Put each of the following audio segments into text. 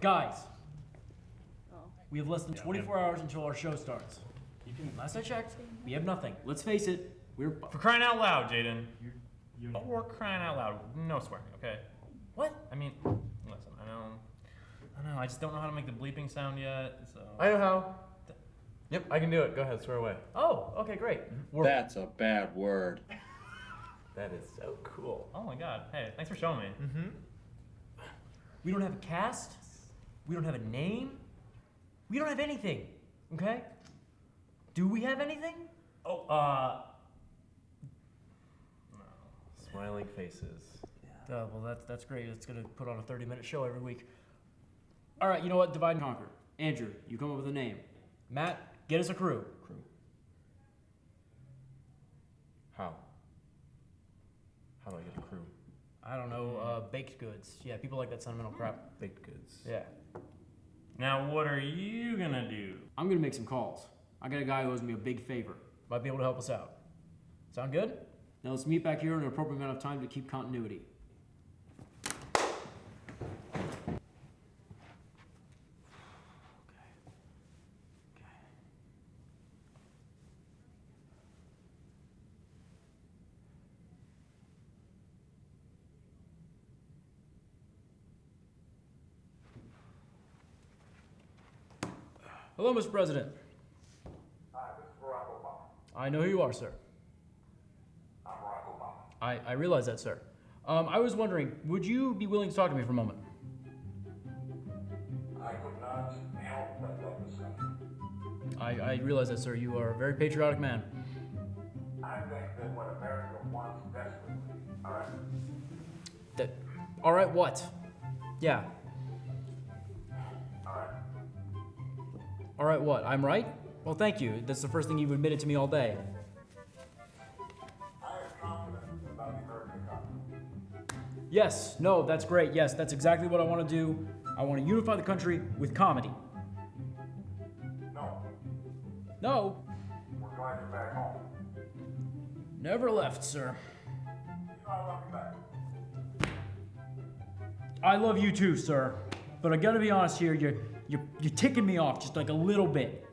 Guys, we have less than 24 hours until our show starts. Last I checked, we have nothing. Let's face it, we're... For crying out loud, Jaden. We're crying out loud. No swearing, okay? What? I mean, listen, I know, I just don't know how to make the bleeping sound yet, so... I know how. Yep, I can do it. Go ahead, swear away. Oh, okay, great. That's a bad word. That is so cool. Oh my god, hey, thanks for showing me. We don't have a cast. We don't have a name. We don't have anything, okay? Do we have anything? Oh, Smiling faces. Well, that's great. It's gonna put on a 30-minute show every week. All right, you know what? Divide and conquer. Andrew, you come up with a name. Matt, get us a crew. How? How do I get a crew? I don't know, baked goods. Yeah, people like that sentimental crap. Baked goods. Yeah. now what are you gonna do? I'm gonna make some calls. I got a guy who owes me a big favor. Might be able to help us out. Sound good? Now let's meet back here in an appropriate amount of time to keep continuity. Hello, Mr. President. Hi, this is Barack Obama. I know who you are, sir. I'm Barack Obama. I realize that, sir. I was wondering, would you be willing to talk to me for a moment? I would not help but love discussion. I realize that, sir. You are a very patriotic man. I think that what America wants desperately, all right? All right, what? Yeah. All right. All right, what? I'm right? Well, thank you. That's the first thing you've admitted to me all day. I am confident about the American economy. Yes, no, that's great. Yes, that's exactly what I want to do. I want to unify the country with comedy. No, No, we're glad you're back home. never left, sir. You know I love you back. I love you too, sir. But I gotta be honest here, you're ticking me off just like a little bit.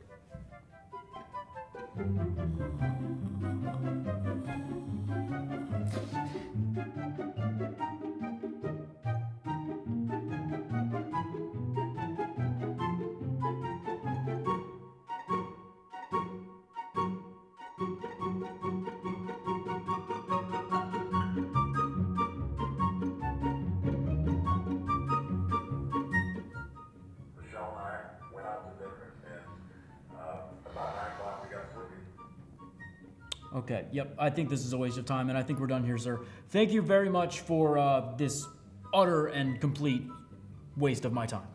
Michelle and I went out to dinner, and about 9 o'clock we got sleepy. Okay, yep, I think this is a waste of time, and I think we're done here, sir. Thank you very much for this utter and complete waste of my time.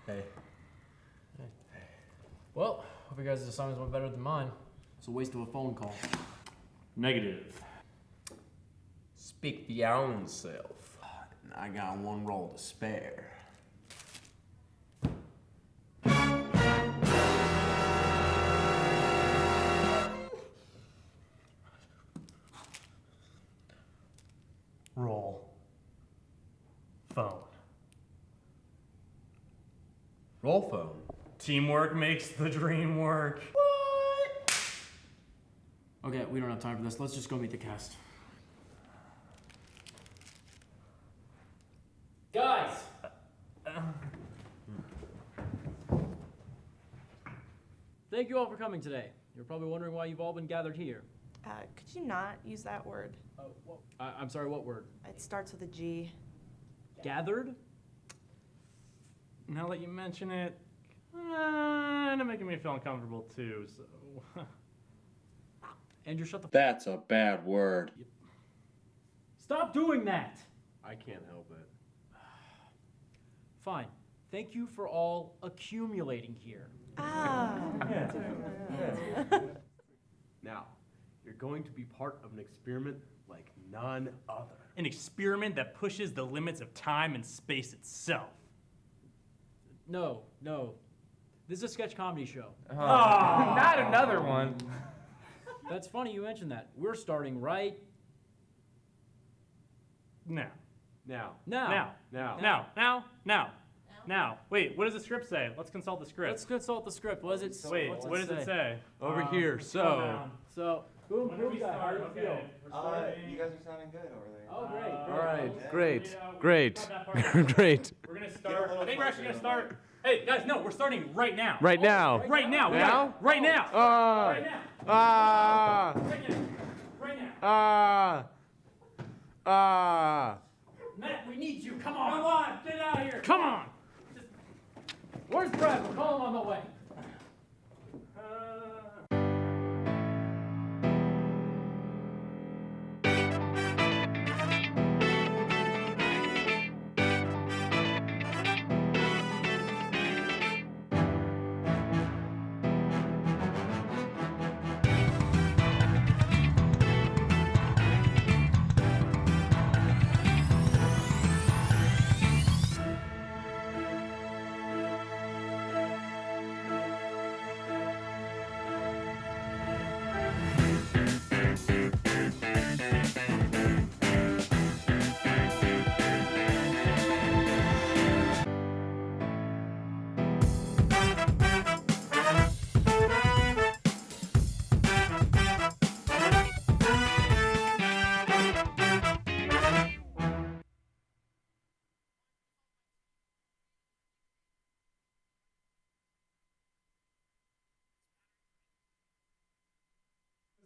Hey. Well, hope you guys' assignments went better than mine. It's a waste of a phone call. Negative. Speak for your own self. I got one roll to spare. Roll. Phone. Roll phone. Teamwork makes the dream work. Okay, we don't have time for this. Let's just go meet the cast. Guys! Thank you all for coming today. You're probably wondering why you've all been gathered here. Could you not use that word? I'm sorry, what word? It starts with a G. Gathered? Now that you mention it, kind of making me feel uncomfortable too, so... Andrew, shut the That's a bad word. Stop doing that! I can't help it. Fine. Thank you for all accumulating here. Ah. Now, you're going to be part of an experiment like none other. An experiment that pushes the limits of time and space itself. No. This is a sketch comedy show. Not another one. That's funny you mentioned that. We're starting right Now. Now. now. Now. Wait, what does the script say? Let's consult the script. Let's consult the script. What does it say? Wait, what does it say? Over here, so. So, boom, boom guy, how do you feel? You guys are sounding good over there. Oh, great. All right, Yeah. great, Great. great. We're gonna start. I think we're actually gonna start. Hey guys, no, we're starting right now. Right now. Right now. Now? Right now. Ah. Right now. Ah. Right now. Right now. Ah. Ah. Matt, we need you. Come on. Come on. Get out of here. Come on. Where's Brad? We'll call him on the way.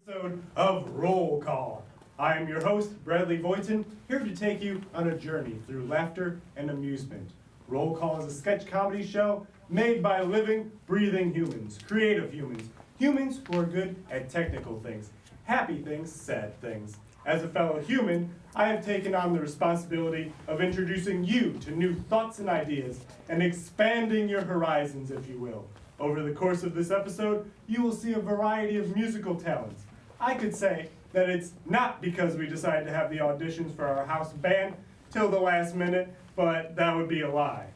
Episode of Roll Call. I am your host, Bradley Voighton, here to take you on a journey through laughter and amusement. Roll Call is a sketch comedy show made by living, breathing humans, creative humans, humans who are good at technical things, happy things, sad things. As a fellow human, I have taken on the responsibility of introducing you to new thoughts and ideas and expanding your horizons, if you will. Over the course of this episode, you will see a variety of musical talents. I could say that it's not because we decided to have the auditions for our house band till the last minute, but that would be a lie.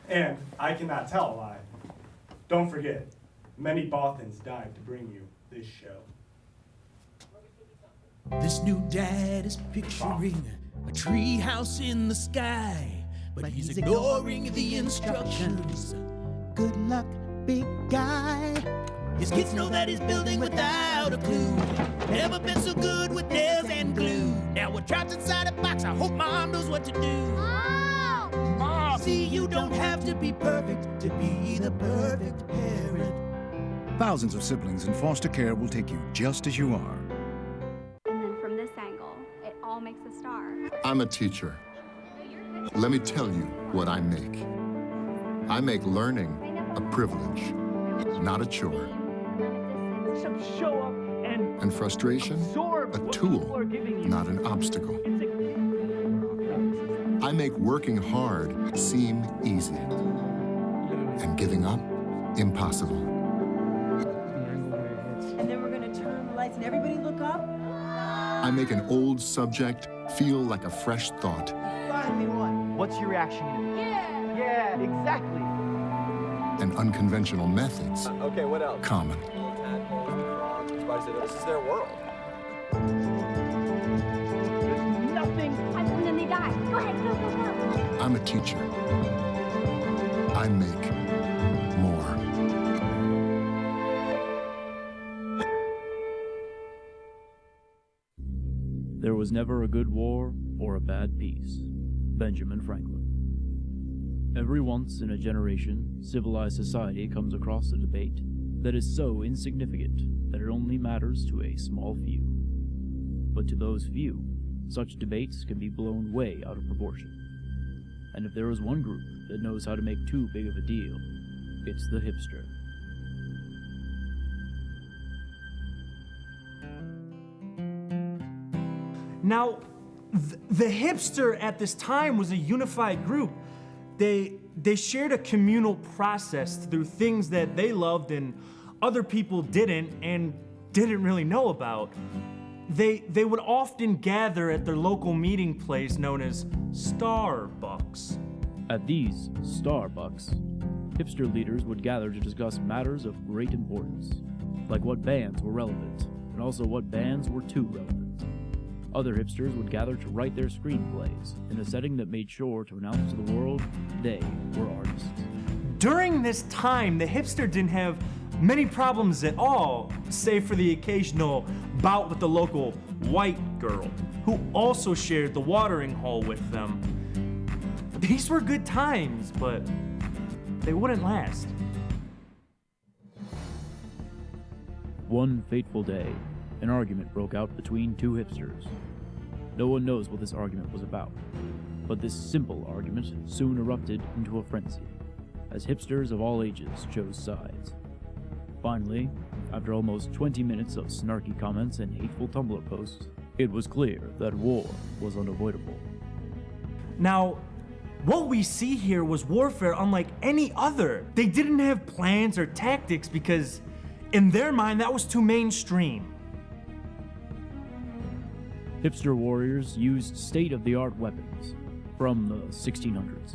And I cannot tell a lie. Don't forget, many Bothans died to bring you this show. This new dad is picturing a tree house in the sky, but he's ignoring the instructions. Good luck, big guy. His kids know that he's building without a clue. Never been so good with nails and glue. Now we're trapped inside a box. I hope mom knows what to do. Mom! See, you don't have to be perfect to be the perfect parent. Thousands of siblings in foster care will take you just as you are. And then from this angle, it all makes a star. I'm a teacher. Let me tell you what I make. I make learning a privilege, not a chore. Show up And frustration, a tool, not an obstacle. I make working hard seem easy, and giving up impossible. And then we're gonna turn the lights and everybody look up. I make an old subject feel like a fresh thought. Find me one. What's your reaction gonna be? Yeah, exactly. And unconventional methods Okay, what else? common. Little tadpoles, frogs, spiders. This is their world. Nothing. And then they die. Go ahead, go, go, go. I'm a teacher. I make more. There was never a good war or a bad peace. Benjamin Franklin. Every once in a generation, civilized society comes across a debate that is so insignificant that it only matters to a small few. But to those few, such debates can be blown way out of proportion. And if there is one group that knows how to make too big of a deal, it's the hipster. Now, the hipster at this time was a unified group. They shared a communal process through things that they loved and other people didn't and didn't really know about. They would often gather at their local meeting place known as Starbucks. At these Starbucks, hipster leaders would gather to discuss matters of great importance, like what bands were relevant, and also what bands were too relevant. Other hipsters would gather to write their screenplays in a setting that made sure to announce to the world they were artists. During this time, the hipster didn't have many problems at all, save for the occasional bout with the local white girl, who also shared the watering hole with them. These were good times, but they wouldn't last. One fateful day, an argument broke out between two hipsters. No one knows what this argument was about, but this simple argument soon erupted into a frenzy, as hipsters of all ages chose sides. Finally, after almost 20 minutes of snarky comments and hateful Tumblr posts, it was clear that war was unavoidable. Now, what we see here was warfare unlike any other. They didn't have plans or tactics because, in their mind, that was too mainstream. Hipster warriors used state-of-the-art weapons from the 1600s.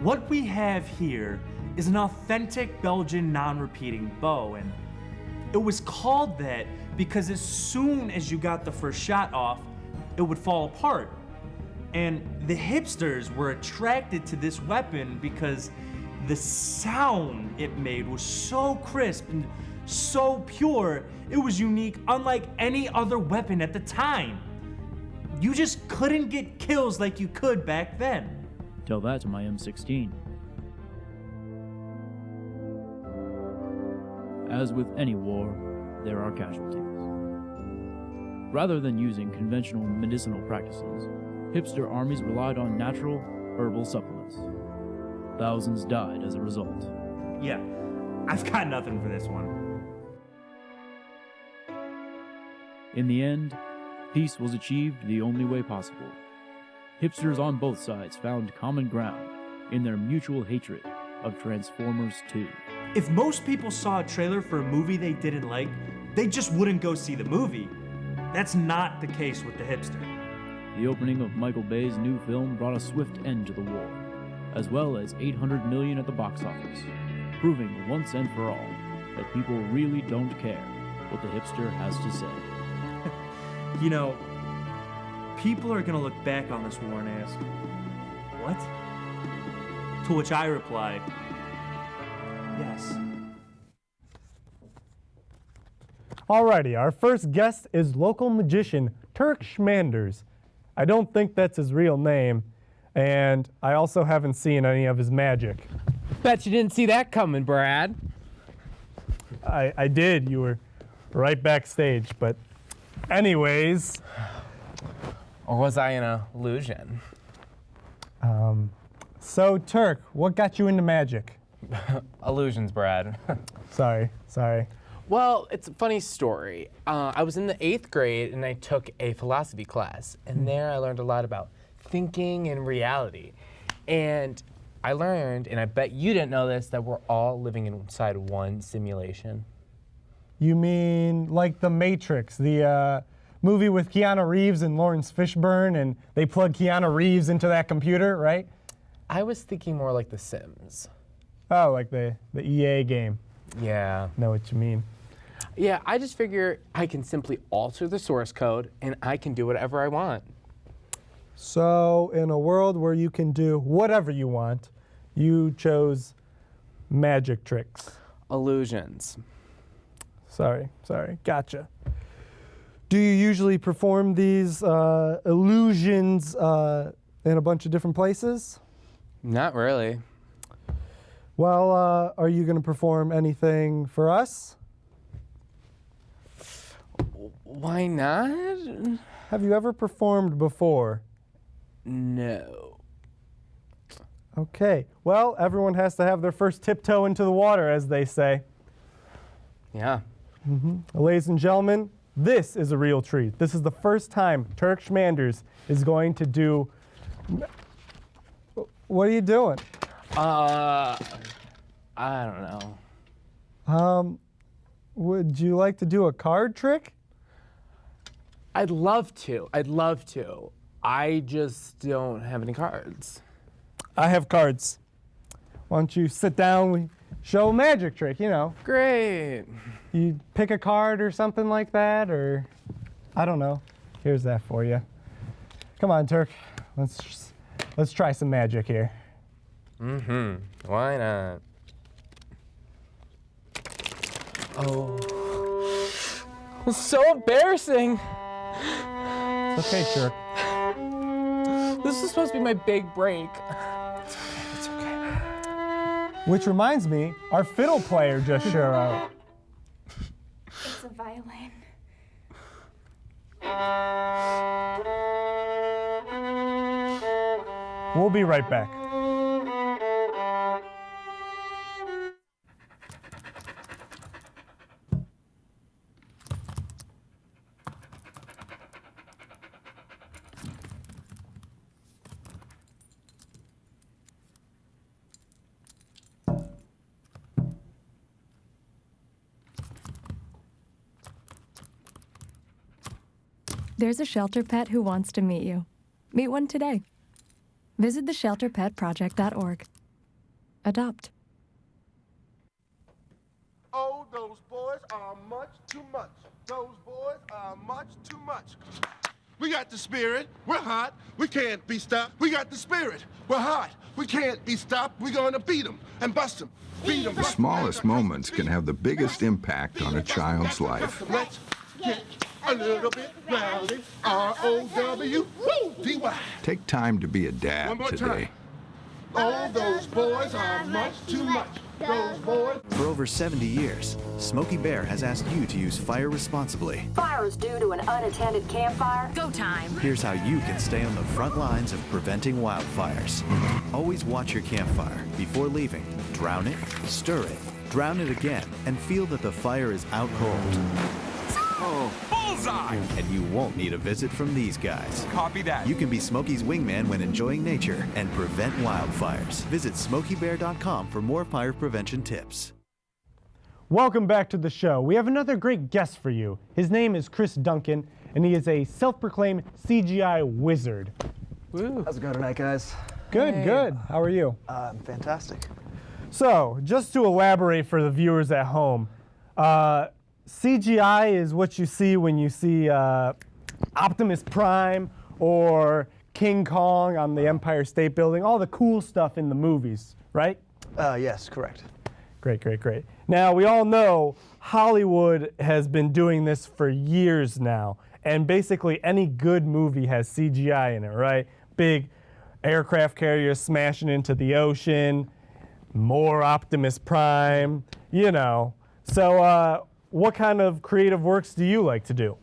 What we have here is an authentic Belgian non-repeating bow, and it was called that because as soon as you got the first shot off, it would fall apart. And the hipsters were attracted to this weapon because the sound it made was so crisp and so pure, it was unique, unlike any other weapon at the time. You just couldn't get kills like you could back then. Tell that to my M16. As with any war, there are casualties. Rather than using conventional medicinal practices, hipster armies relied on natural, herbal supplements. Thousands died as a result. Yeah, I've got nothing for this one. In the end, peace was achieved the only way possible. Hipsters on both sides found common ground in their mutual hatred of Transformers 2. If most people saw a trailer for a movie they didn't like, they just wouldn't go see the movie. That's not the case with the hipster. The opening of Michael Bay's new film brought a swift end to the war, as well as $800 million at the box office, proving once and for all that people really don't care what the hipster has to say. You know, people are gonna look back on this war and ask, what? To which I replied, yes. Alrighty, our first guest is local magician Turk Schmanders. I don't think that's his real name, and I also haven't seen any of his magic. Bet you didn't see that coming, Brad. I did, you were right backstage, but anyways. Or was I an illusion? So Turk, what got you into magic? Illusions, Brad. Sorry. Well, it's a funny story. I was in the 8th grade and I took a philosophy class, and there I learned a lot about thinking and reality. And I learned, and I bet you didn't know this, that we're all living inside one simulation. You mean like The Matrix, the movie with Keanu Reeves and Lawrence Fishburne, and they plug Keanu Reeves into that computer, right? I was thinking more like The Sims. Oh, like the EA game. Yeah. Know what you mean. Yeah, I just figure I can simply alter the source code and I can do whatever I want. So in a world where you can do whatever you want, you chose magic tricks. Illusions. Sorry, gotcha. Do you usually perform these illusions in a bunch of different places? Not really. Well, are you going to perform anything for us? Why not? Have you ever performed before? No. Okay, well, everyone has to have their first tiptoe into the water, as they say. Yeah. Ladies and gentlemen, this is a real treat. This is the first time Turk Schmanders is going to do... What are you doing? I don't know. Would you like to do a card trick? I'd love to. I just don't have any cards. I have cards. Why don't you sit down? We show a magic trick, you know. Great. You pick a card or something like that, or I don't know. Here's that for you. Come on, Turk. Let's try some magic here. Mm-hmm. Why not? Oh. It's so embarrassing. It's okay, Turk. This is supposed to be my big break. It's okay. Which reminds me, our fiddle player just showed up. It's a violin. We'll be right back. There's a shelter pet who wants to meet you. Meet one today. Visit theshelterpetproject.org. Adopt. Oh, those boys are much too much. Those boys are much too much. We got the spirit. We're hot. We can't be stopped. We got the spirit. We're hot. We can't be stopped. We're gonna beat them and bust them. Beat them. The smallest moments can have the biggest impact on a child's life. Let's get a little bit rowdy. R-O-W-D-Y. Take time to be a One dad more today. time. Oh, those boys are much too much. Those boys. For over 70 years, Smokey Bear has asked you to use fire responsibly. Fire is due to an unattended campfire. Go time. Here's how you can stay on the front lines of preventing wildfires. Always watch your campfire. Before leaving, drown it, stir it, drown it again, and feel that the fire is out cold. Oh, bullseye! And you won't need a visit from these guys. Copy that. You can be Smokey's wingman when enjoying nature and prevent wildfires. Visit SmokeyBear.com for more fire prevention tips. Welcome back to the show. We have another great guest for you. His name is Chris Duncan, and he is a self-proclaimed CGI wizard. Woo. How's it going tonight, guys? Good, good. How are you? Fantastic. So, just to elaborate for the viewers at home, CGI is what you see when you see Optimus Prime or King Kong on the Empire State Building, all the cool stuff in the movies, right? Yes, correct. Great, great, great. Now, we all know Hollywood has been doing this for years now, and basically any good movie has CGI in it, right? Big aircraft carriers smashing into the ocean, more Optimus Prime, you know. So, what kind of creative works do you like to do?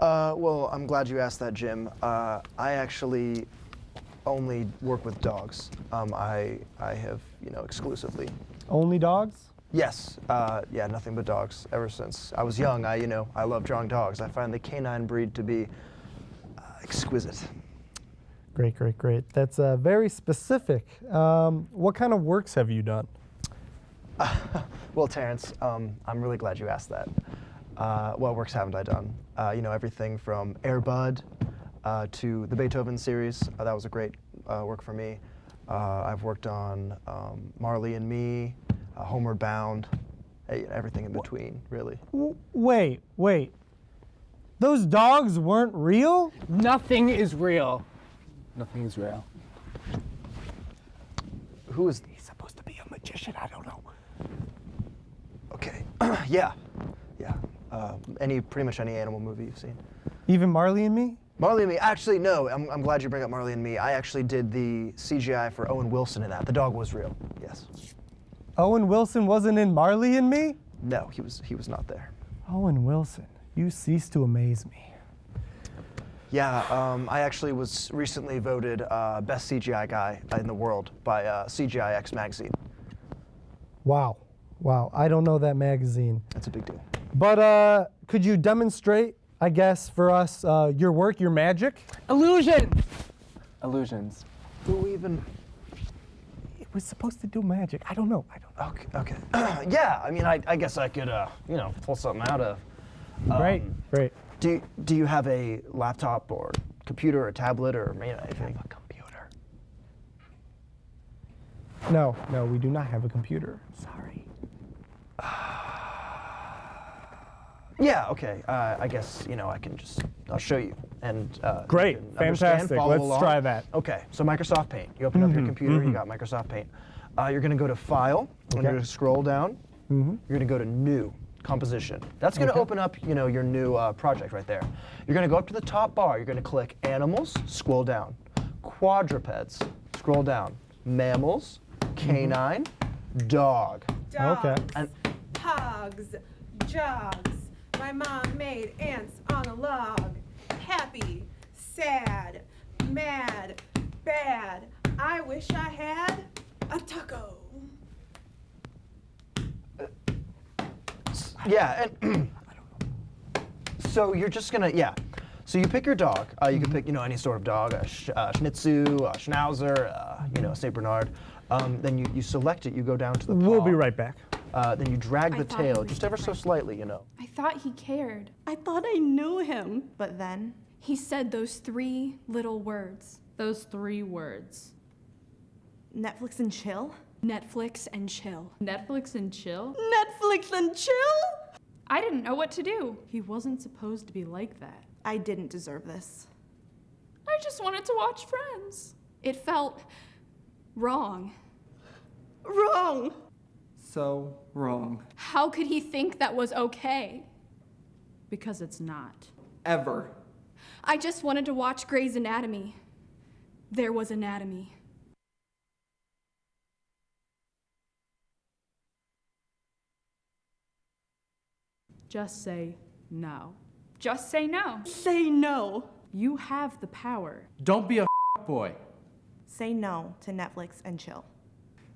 Well, I'm glad you asked that, Jim. I actually only work with dogs. I have, exclusively. Only dogs? Yes. Yeah, nothing but dogs. Ever since I was young, I love drawing dogs. I find the canine breed to be exquisite. Great, great, great. That's very specific. What kind of works have you done? Well, Terrence, I'm really glad you asked that. What works haven't I done? Everything from Air Bud to the Beethoven series. That was a great work for me. I've worked on Marley and Me, Homeward Bound, everything in between, really. Wait. Those dogs weren't real? Nothing is real. Nothing is real. Who is... He's supposed to be a magician, I don't know. Okay, yeah. Pretty much any animal movie you've seen. Even Marley and Me? Marley and Me, actually, no. I'm glad you bring up Marley and Me. I actually did the CGI for Owen Wilson in that. The dog was real, yes. Owen Wilson wasn't in Marley and Me? No, he was not there. Owen Wilson, you cease to amaze me. Yeah, I actually was recently voted best CGI guy in the world by CGI-X magazine. Wow, I don't know that magazine. That's a big deal. But could you demonstrate, I guess, for us, your work, your magic? Illusions. Who even... It was supposed to do magic. I don't know. Okay. Yeah, I mean, I guess I could, pull something out of... Great. Do you have a laptop or computer or tablet or anything? I have a computer. No, we do not have a computer. Sorry. Yeah, okay. I guess, I can I'll show you. And Great, you can understand, fantastic. follow Let's along. try that. Okay, so Microsoft Paint. You open up your computer, you got Microsoft Paint. You're gonna go to File, and you're gonna scroll down. You're gonna go to New, Composition. That's gonna open up, your new project right there. You're gonna go up to the top bar, you're gonna click Animals, scroll down. Quadrupeds, scroll down. Mammals, Canine, Dog. Okay. And Hogs, jogs. My mom made ants on a log. Happy, sad, mad, bad. I wish I had a taco. yeah, and so you're just gonna, So you pick your dog. You can pick, any sort of dog, a Shih Tzu, a Schnauzer, a Saint Bernard. Then you select it. You go down to the paw. We'll be right back. Then you drag the thought he tail was just ever so slightly, I thought he cared. I thought I knew him. But then? He said those 3 little words. Those 3 words. Netflix and chill? Netflix and chill. Netflix and chill? Netflix and chill? I didn't know what to do. He wasn't supposed to be like that. I didn't deserve this. I just wanted to watch Friends. It felt wrong. Wrong! So wrong. How could he think that was okay? Because it's not. Ever. I just wanted to watch Grey's Anatomy. There was anatomy. Just say no. Just say no. Say no. You have the power. Don't be a boy. Say no to Netflix and chill.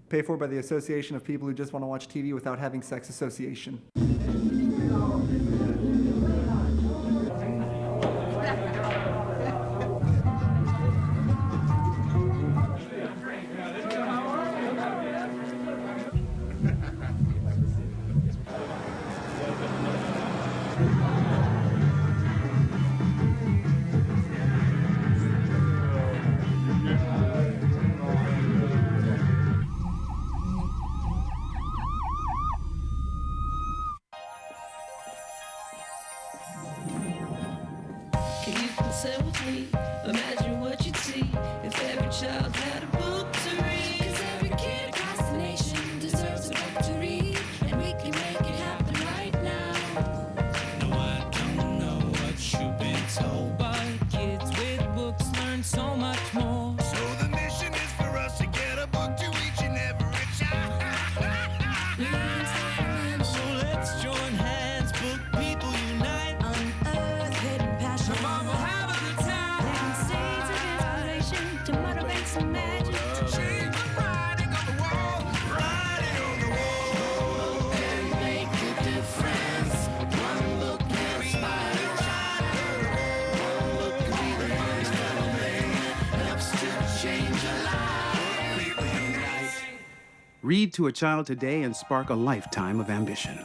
Paid for by the Association of People Who Just Want to Watch TV Without Having Sex Association. Imagine what you'd see if every child had a book to read. 'Cause every kid across the nation deserves a book to read, and we can make it happen right now. No, I don't know what you've been told, but kids with books learn so much more. So the mission is for us to get a book to each and every child. So let's join hands, book people unite, unearth hidden passion. Come on, we'll have a good time. Seeds of inspiration to motivate some magic. To change the writing on the wall, writing on the wall, and make a difference. One book can inspire a child. One book can be the first little thing that helps to change a life. People unite. Read to a child today and spark a lifetime of ambition.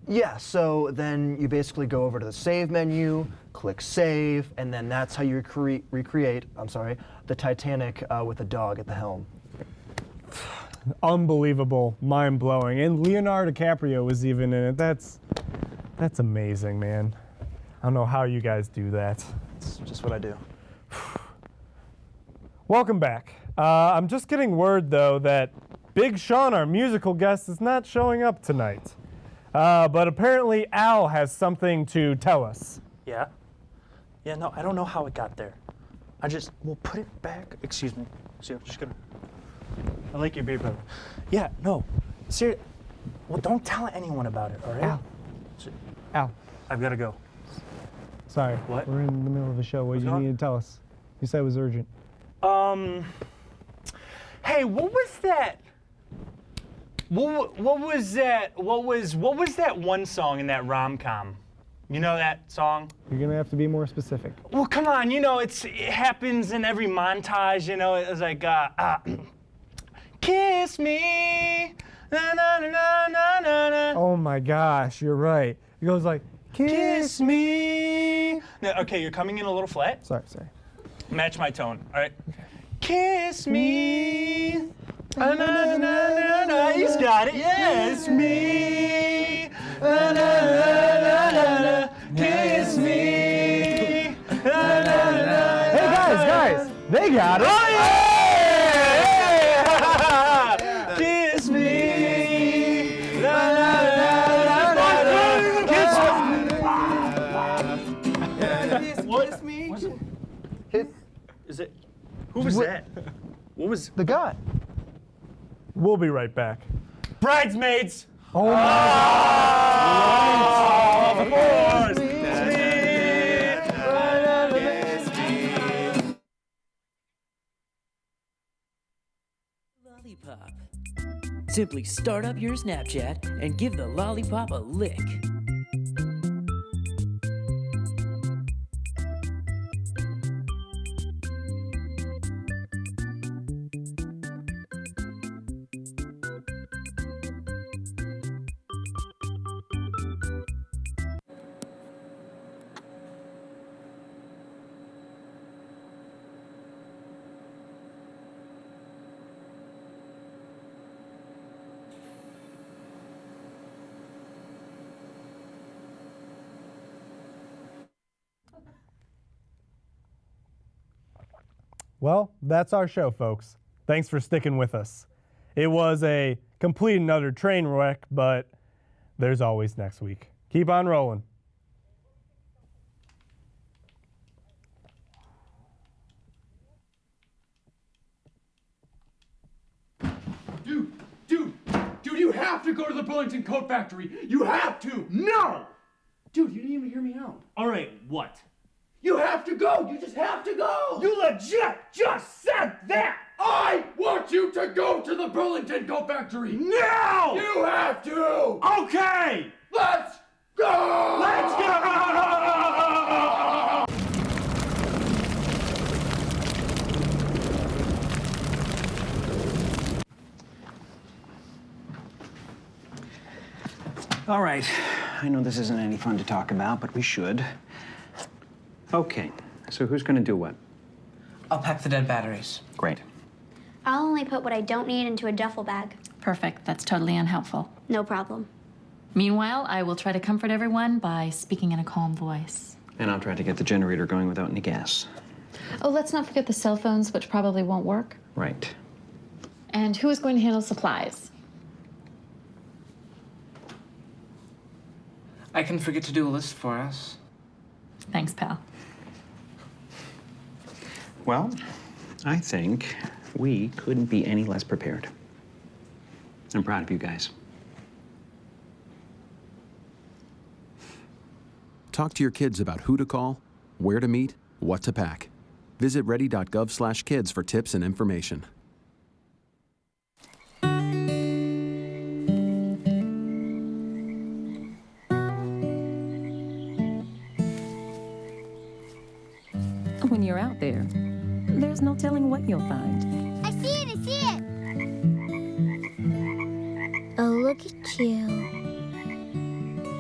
Yeah, so then you basically go over to the save menu, click save, and then that's how you recreate, the Titanic with a dog at the helm. Unbelievable, mind-blowing. And Leonardo DiCaprio was even in it. That's amazing, man. I don't know how you guys do that. It's just what I do. Welcome back. I'm just getting word, though, that Big Sean, our musical guest, is not showing up tonight. But apparently Al has something to tell us. Yeah? Yeah, no, I don't know how it got there. We'll put it back. Excuse me. See, I'm just gonna. I like your beard, brother. Yeah, no. Seriously. Well, don't tell anyone about it, all right? Al. I've gotta go. Sorry. What? We're in the middle of a show. What did you need to tell us? You said it was urgent. Hey, what was that? What was that? What was that one song in that rom-com? You know that song? You're gonna have to be more specific. Well, come on, it happens in every montage, it was like, kiss me, na na na na na na. Oh my gosh, you're right. It goes like, Kiss me. No, okay, you're coming in a little flat. Sorry. Match my tone, all right? Kiss me. Na, na, na, na. He's got it. Yes, me. Na, na, na, na, na. Kiss me. Na, na, na, Hey guys, they got it. Oh yeah! Kiss me. Na, na, na, na, na. Kiss me. What? me. Is it? Who was that? What was the guy? We'll be right back. Bridesmaids. Oh my God! Of course. Lollipop. Simply start up your Snapchat and give the lollipop a lick. Well, that's our show, folks. Thanks for sticking with us. It was a complete and utter train wreck, but there's always next week. Keep on rolling. Dude, you have to go to the Burlington Coat Factory. You have to. No! Dude, you didn't even hear me out. All right, what? You have to go. You just have to go. You legit just said that! I want you to go to the Burlington Coat Factory. No! You have to. Okay! Let's go! Let's go! All right. I know this isn't any fun to talk about, but we should. Okay, so who's gonna do what? I'll pack the dead batteries. Great. I'll only put what I don't need into a duffel bag. Perfect. That's totally unhelpful. No problem. Meanwhile, I will try to comfort everyone by speaking in a calm voice. And I'll try to get the generator going without any gas. Oh, let's not forget the cell phones, which probably won't work. Right. And who is going to handle supplies? I can forget to do a list for us. Thanks, pal. Well, I think we couldn't be any less prepared. I'm proud of you guys. Talk to your kids about who to call, where to meet, what to pack. Visit ready.gov/kids for tips and information. When you're out there, there's no telling what you'll find. I see it, I see it! Oh, look at you.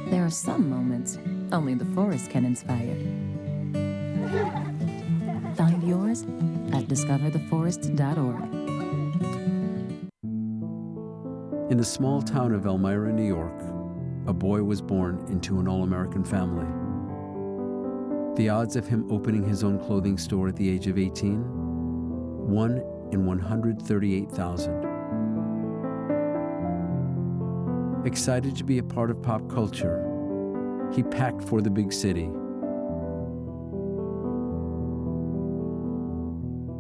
There are some moments only the forest can inspire. Find yours at discovertheforest.org. In the small town of Elmira, New York, a boy was born into an all-American family. The odds of him opening his own clothing store at the age of 18? 1 in 138,000. Excited to be a part of pop culture, he packed for the big city.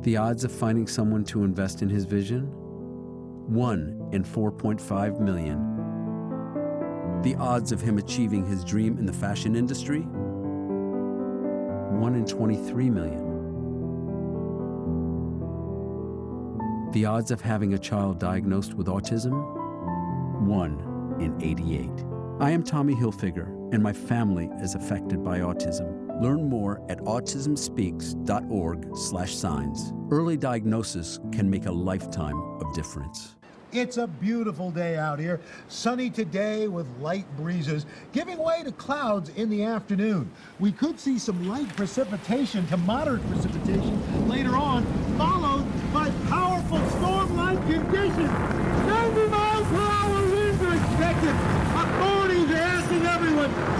The odds of finding someone to invest in his vision? 1 in 4.5 million. The odds of him achieving his dream in the fashion industry? 1 in 23 million. The odds of having a child diagnosed with autism? 1 in 88. I am Tommy Hilfiger, and my family is affected by autism. Learn more at autismspeaks.org/signs. Early diagnosis can make a lifetime of difference. It's a beautiful day out here. Sunny today with light breezes, giving way to clouds in the afternoon. We could see some light precipitation to moderate precipitation later on, followed by powerful storm-like conditions. them.